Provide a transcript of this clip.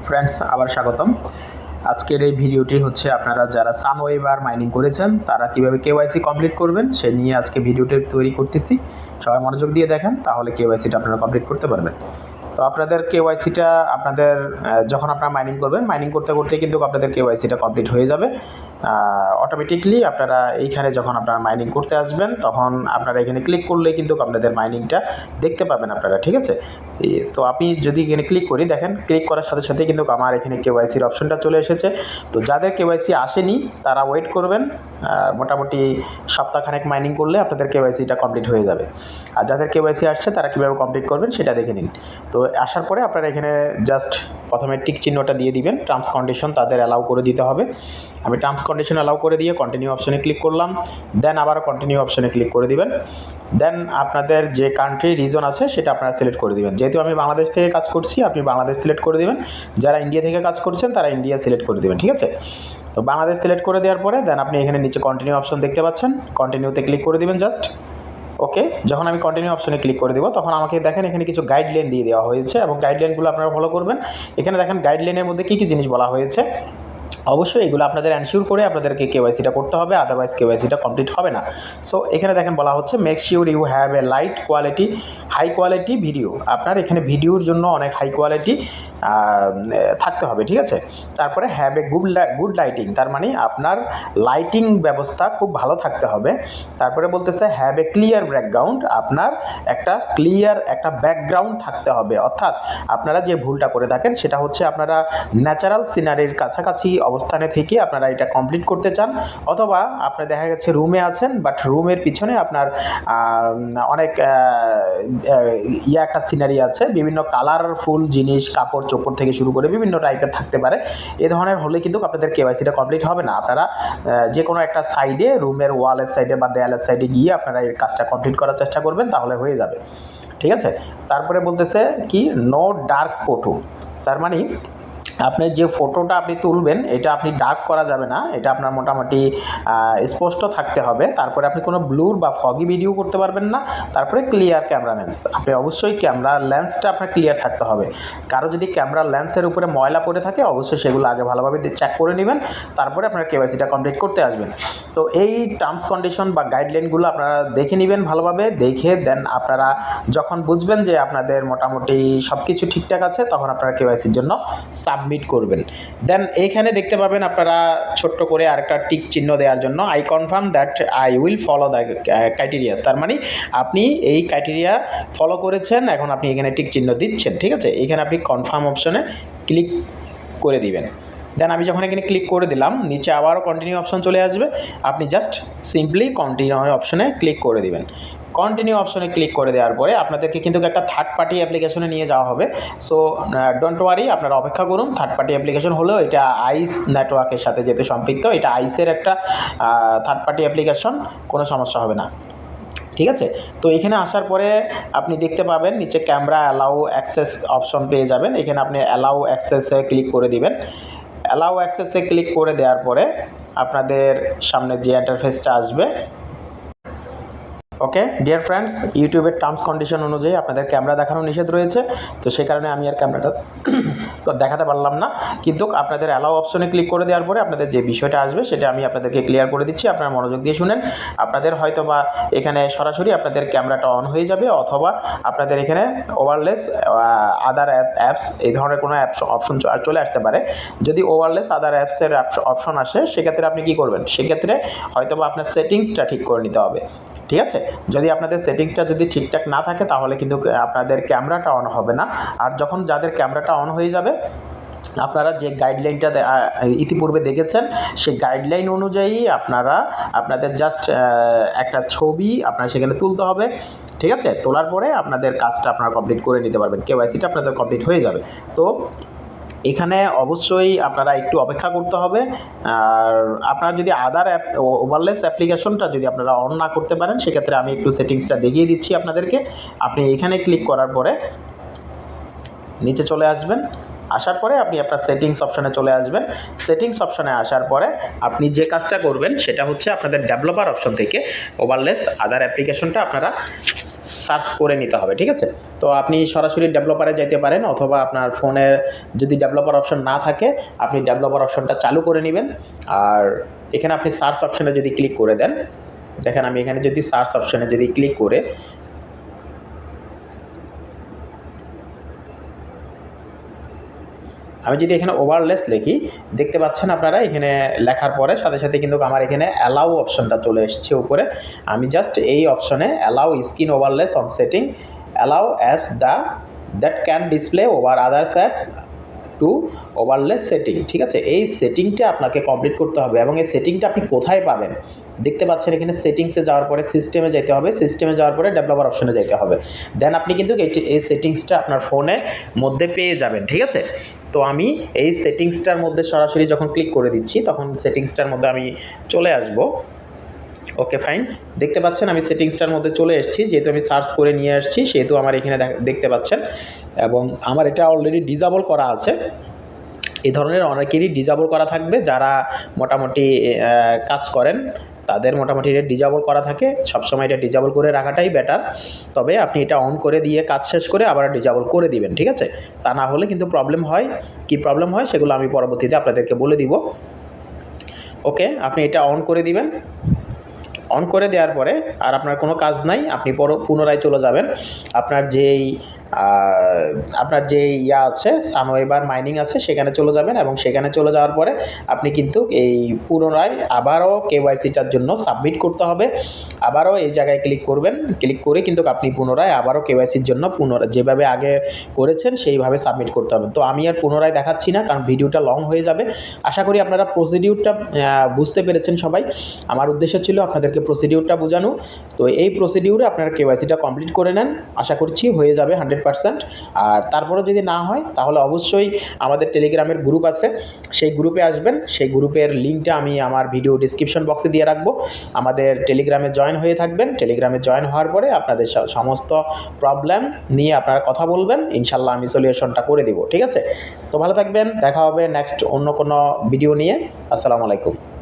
Friends, আবার স্বাগতম। আজকের এই ভিডিওটি হচ্ছে আপনারা যারা সানওয়েভ আর মাইনিং করেছেন তারা কিভাবে কেওয়াইসি কমপ্লিট করবেন সে নিয়ে আজকে ভিডিওটি তৈরি করতেছি। সবাই মনোযোগ দিয়ে দেখেন, তাহলে কেওয়াইসিটা আপনারা কমপ্লিট করতে পারবেন। তো আপনাদের কেওয়াইসিটা আপনাদের যখন আপনারা মাইনিং করবেন, মাইনিং করতে করতে কিন্তু আপনাদের কেওয়াইসিটা কমপ্লিট হয়ে যাবে অটোমেটিকলি। আপনারা এইখানে যখন আপনারা মাইনিং করতে আসবেন তখন আপনারা এখানে ক্লিক করলে কিন্তু আপনাদের মাইনিংটা দেখতে পাবেন আপনারা, ঠিক আছে? তো আমি যদি এখানে ক্লিক করি, দেখেন ক্লিক করার সাথে সাথে কিন্তু আমার এখানে কেওয়াইসির অপশনটা চলে এসেছে। তো যাদের কেওয়াইসি আসেনি তারা ওয়েট করবেন, মোটামুটি সপ্তাহখানেক মাইনিং করলে আপনাদের কেওয়াইসিটা কমপ্লিট হয়ে যাবে। আর যাদের কেওয়াইসি আসছে তারা কীভাবে কমপ্লিট করবেন সেটা দেখে নিন। তো আসার পরে আপনারা এখানে জাস্ট প্রথমে টিক চিহ্নটা দিয়ে দিবেন। টার্মস কন্ডিশন তাদের অ্যালাউ করে দিতে হবে। আমি টার্মস কন্ডিশন অ্যালাউ করে দিয়ে কন্টিনিউ অপশনে ক্লিক করলাম। দেন আবার কন্টিনিউ অপশনে ক্লিক করে দিবেন। দেন আপনাদের যে কান্ট্রি রিজন আছে সেটা আপনারা সিলেক্ট করে দিবেন। যেহেতু আমি বাংলাদেশ থেকে কাজ করছি, আপনি বাংলাদেশ সিলেক্ট করে দিবেন। যারা ইন্ডিয়া থেকে কাজ করছেন তারা ইন্ডিয়া সিলেক্ট করে দেবেন, ঠিক আছে? তো বাংলাদেশ সিলেক্ট করে দেওয়ার পরে দেন আপনি এখানে নিচে কন্টিনিউ অপশন দেখতে পাচ্ছেন, কন্টিনিউতে ক্লিক করে দিবেন জাস্ট। ওকে, যখন আমি কন্টিনিউ অপশনে ক্লিক করে দেবো তখন আমাকে দেখেন এখানে কিছু গাইডলাইন দিয়ে দেওয়া হয়েছে এবং গাইডলাইনগুলো আপনারা ফলো করবেন। এখানে দেখেন গাইডলাইনের মধ্যে কী কী জিনিস বলা হয়েছে। অবশ্যই এগুলো আপনাদের এনশিওর করে আপনাদেরকে কেওয়াইসিটা করতে হবে, আদারওয়াইজ কেওয়াইসিটা কমপ্লিট হবে না। সো এখানে দেখেন বলা হচ্ছে make sure you have a light quality high quality video. আপনার এখানে ভিডিওর জন্য অনেক হাই কোয়ালিটি থাকতে হবে, ঠিক আছে? তারপরে হ্যাভ এ গুড লাইটিং, তার মানে আপনার লাইটিং ব্যবস্থা খুব ভালো থাকতে হবে। তারপরে বলতেছে হ্যাভ এ ক্লিয়ার ব্যাকগ্রাউন্ড, আপনার একটা ক্লিয়ার একটা ব্যাকগ্রাউন্ড থাকতে হবে। অর্থাৎ আপনারা যে ভুলটা করে থাকেন সেটা হচ্ছে আপনারা ন্যাচারাল সিনারির কাছাকাছি অবস্থানে থেকে আপনারা এটা কমপ্লিট করতে চান, অথবা আপনার দেখা গেছে রুমে আছেন বাট রুমের পিছনে আপনার অনেক একটা সিনারি আছে, বিভিন্ন কালারফুল জিনিস, কাপড় চোপড় থেকে শুরু করে বিভিন্ন টাইপের থাকতে পারে। এ ধরনের হলে কিন্তু আপনাদের কেওয়াইসিটা কমপ্লিট হবে না। আপনারা যে কোনো একটা সাইডে, রুমের ওয়ালের সাইডে বা দেয়ালের সাইডে গিয়ে আপনারা এই কাজটা কমপ্লিট করার চেষ্টা করবেন, তাহলে হয়ে যাবে, ঠিক আছে? তারপরে বলতেছে কি নো ডার্ক ফটো, তার মানে আপনি যে ফটোটা আপনি তুলবেন এটা আপনি ডার্ক করা যাবে না, এটা আপনার মোটামুটি স্পষ্ট থাকতে হবে। তারপরে আপনি কোনো ব্লুর বা ফগি ভিডিও করতে পারবেন না। তারপরে ক্লিয়ার ক্যামেরা লেন্স, আপনি অবশ্যই ক্যামেরার লেন্সটা আপনার ক্লিয়ার থাকতে হবে। কারো যদি ক্যামেরার লেন্সের উপরে ময়লা পড়ে থাকে অবশ্যই সেগুলো আগে ভালোভাবে চেক করে নেবেন, তারপরে আপনার কেওয়াইসিটা কমপ্লিট করতে আসবেন। তো এই টার্মস কন্ডিশন বা গাইডলাইনগুলো আপনারা দেখে নেবেন ভালোভাবে, দেখে দেন আপনারা যখন বুঝবেন যে আপনাদের মোটামুটি সব কিছু ঠিকঠাক আছে তখন আপনারা কেওয়াইসির জন্য সাবমিট করবেন। দেন এইখানে দেখতে পাবেন আপনারা ছোট্ট করে আরেকটা টিক চিহ্ন দেওয়ার জন্য I confirm that I will follow the criterias, তার মানে আপনি এই ক্রাইটেরিয়া ফলো করেছেন, এখন আপনি এখানে টিক চিহ্ন দিচ্ছেন, ঠিক আছে? এখানে আপনি কনফার্ম অপশনে ক্লিক করে দিবেন। দেন আমি যখন এখানে ক্লিক করে দিলাম নিচে আবারও কন্টিনিউ অপশন চলে আসবে, আপনি জাস্ট সিম্পলি কন্টিনিউ অপশনে ক্লিক করে দিবেন। কন্টিনিউ অপশনে ক্লিক করে দেওয়ার পরে আপনাদেরকে কিন্তু একটা থার্ড পার্টি অ্যাপ্লিকেশনে নিয়ে যাওয়া হবে। সো ডোন্ট ওয়ারি, আপনারা অপেক্ষা করুন। থার্ড পার্টি অ্যাপ্লিকেশন হলেও এটা আইস নেটওয়ার্কের সাথে যেহেতু সম্পৃক্ত, এটা আইসের একটা থার্ড পার্টি অ্যাপ্লিকেশন, কোনো সমস্যা হবে না, ঠিক আছে? তো এখানে আসার পরে আপনি দেখতে পাবেন নিচে ক্যামেরা অ্যালাউ অ্যাক্সেস অপশন পেয়ে যাবেন। এখানে আপনি অ্যালাউ অ্যাক্সেসে ক্লিক করে দিবেন। অ্যালাউ অ্যাক্সেসে ক্লিক করে দেওয়ার পরে আপনাদের সামনে যে ইন্টারফেসটা আসবে, ওকে ডিয়ার ফ্রেন্ডস, ইউটিউবের টার্মস কন্ডিশন অনুযায়ী আপনাদের ক্যামেরা দেখানো নিষেধ রয়েছে, তো সেই কারণে আমি আর ক্যামেরাটা দেখাতে পারলাম না। কিন্তু আপনাদের অ্যালাউ অপশনে ক্লিক করে দেওয়ার পরে আপনাদের যে বিষয়টা আসবে সেটা আমি আপনাদেরকে ক্লিয়ার করে দিচ্ছি, আপনারা মনোযোগ দিয়ে শুনেন। আপনাদের হয়তো বা এখানে সরাসরি আপনাদের ক্যামেরাটা অন হয়ে যাবে, অথবা আপনাদের এখানে ওভারলেস আদার অ্যাপস এই ধরনের কোনো অপশন চলে আসতে পারে। যদি ওভারলেস আদার অ্যাপসের অপশন আসে সেক্ষেত্রে আপনি কী করবেন, সেক্ষেত্রে হয়তো বা আপনার সেটিংসটা ঠিক করে নিতে হবে, ঠিক আছে? যদি আপনাদের সেটিংসটা যদি ঠিকঠাক না থাকে তাহলে কিন্তু আপনাদের ক্যামেরাটা অন হবে না। আর যখন যাদের ক্যামেরাটা অন হয়ে যাবে আপনারা যে গাইডলাইনটা ইতিপূর্বে দেখেছেন সেই গাইডলাইন অনুযায়ী আপনারা আপনাদের জাস্ট একটা ছবি আপনারা সেখানে তুলতে হবে, ঠিক আছে? তোলার পরে আপনাদের কাজটা আপনারা কমপ্লিট করে নিতে পারবেন, কেওয়াইসিটা আপনাদের কমপ্লিট হয়ে যাবে। তো এখানে অবশ্যই আপনারা একটু অপেক্ষা করতে হবে। আর আপনারা যদি আদার ওভারলেস অ্যাপ্লিকেশনটা যদি আপনারা অন না করতে পারেন সেক্ষেত্রে আমি একটু সেটিংসটা দেখিয়ে দিচ্ছি আপনাদেরকে। আপনি এখানে ক্লিক করার পরে নিচে চলে আসবেন, আসার পরে আপনি আপনার সেটিংস অপশানে চলে আসবেন। সেটিংস অপশানে আসার পরে আপনি যে কাজটা করবেন সেটা হচ্ছে আপনাদের ডেভেলপার অপশন থেকে ওভারলেস আদার অ্যাপ্লিকেশনটা আপনারা সার্চ করে নিতে হবে, ঠিক আছে। তো আপনি সরাসরি ডেভেলপারে যেতে পারেন, অথবা আপনার ফোনে যদি ডেভেলপার অপশন না থাকে আপনি ডেভেলপার অপশনটা চালু করে নেবেন। আর এখানে আপনি সার্চ অপশনে যদি ক্লিক করে দেন, দেখেন আমি এখানে যদি সার্চ অপশনে যদি ক্লিক করে আমি যদি এখানে ওভারলেস লিখি, দেখতে পাচ্ছেন আপনারা এখানে লেখার পরে সাথে সাথে কিন্তু আমার এখানে অ্যালাউ অপশনটা চলে এসছে উপরে। আমি জাস্ট এই অপশনে allow screen overlays on setting, allow apps that can display over others app to overlays setting, ঠিক আছে। এই সেটিংটা আপনাকে কমপ্লিট করতে হবে, এবং এই সেটিংটা আপনি কোথায় পাবেন দেখতে পাচ্ছেন এখানে সেটিংসে যাওয়ার পরে সিস্টেমে যেতে হবে, সিস্টেমে যাওয়ার পরে ডেভেলপার অপশনে যেতে হবে, দেন আপনি কিন্তু এই সেটিংসটা আপনার ফোনে মধ্যে পেয়ে যাবেন, ঠিক আছে। তো আমি এই সেটিংসটার মধ্যে সরাসরি যখন ক্লিক করে দিচ্ছি তখন সেটিংসটার মধ্যে আমি চলে আসব। ওকে ফাইন, দেখতে পাচ্ছেন আমি সেটিংসটার মধ্যে চলে এসেছি, যেহেতু আমি সার্চ করে নিয়ে আসছি সেহেতু আমার এখানে দেখতে পাচ্ছেন, এবং আমার এটা অলরেডি ডিসেবল করা আছে। এই ধরনের অনেকেরই ডিসেবল করা থাকবে, যারা মোটামুটি কাজ করেন তাদের মোটামুটি এটা ডিসেবল করা থাকে। সবসময় এটা ডিসেবল করে রাখাটাই বেটার, তবে আপনি এটা অন করে দিয়ে কাজ শেষ করে আবার ডিসেবল করে দিবেন, ঠিক আছে। তা না হলে কিন্তু প্রবলেম হয়, কি প্রবলেম হয় সেগুলো আমি পরবর্তীতে আপনাদেরকে বলে দিব। ওকে, আপনি এটা অন করে দিবেন। অন করে দেওয়ার পরে আর আপনার কোনো কাজ নাই, আপনি পুনরায় চলে যাবেন আপনার যে ইয়া আছে সানওয়েবার মাইনিং আছে সেখানে চলে যাবেন, এবং সেখানে চলে যাওয়ার পরে আপনি কিন্তু এই পুনরায় আবারও কেওয়াইসিটার জন্য সাবমিট করতে হবে। আবারও এই জায়গায় ক্লিক করবেন, ক্লিক করে কিন্তু আপনি পুনরায় আবারও কেওয়াইসির জন্য যেভাবে আগে করেছেন সেইভাবে সাবমিট করতে হবে। তো আমি আর পুনরায় দেখাচ্ছি না, কারণ ভিডিওটা লং হয়ে যাবে। আশা করি আপনারা প্রসিডিউরটা বুঝতে পেরেছেন সবাই। আমার উদ্দেশ্য ছিল আপনাদেরকে প্রসিডিউরটা বোঝানো। তো এই প্রসিডিউরে আপনারা কেওয়াইসিটা কমপ্লিট করে নেন, আশা করছি হয়ে যাবে 100%। আর তারপরে যদি না হয় তাহলে অবশ্যই আমাদের টেলিগ্রামের গ্রুপ আছে, সেই গ্রুপে আসবেন। সেই গ্রুপের লিঙ্কটা আমি আমার ভিডিও ডিসক্রিপশন বক্সে দিয়ে রাখবো। আমাদের টেলিগ্রামে জয়েন হয়ে থাকবেন, টেলিগ্রামে জয়েন হওয়ার পরে আপনাদের সমস্ত প্রবলেম নিয়ে আপনারা কথা বলবেন, ইনশাল্লাহ আমি সলিউশনটা করে দিব, ঠিক আছে। তো ভালো থাকবেন, দেখা হবে নেক্সট অন্য কোনো ভিডিও নিয়ে। আসসালামু আলাইকুম।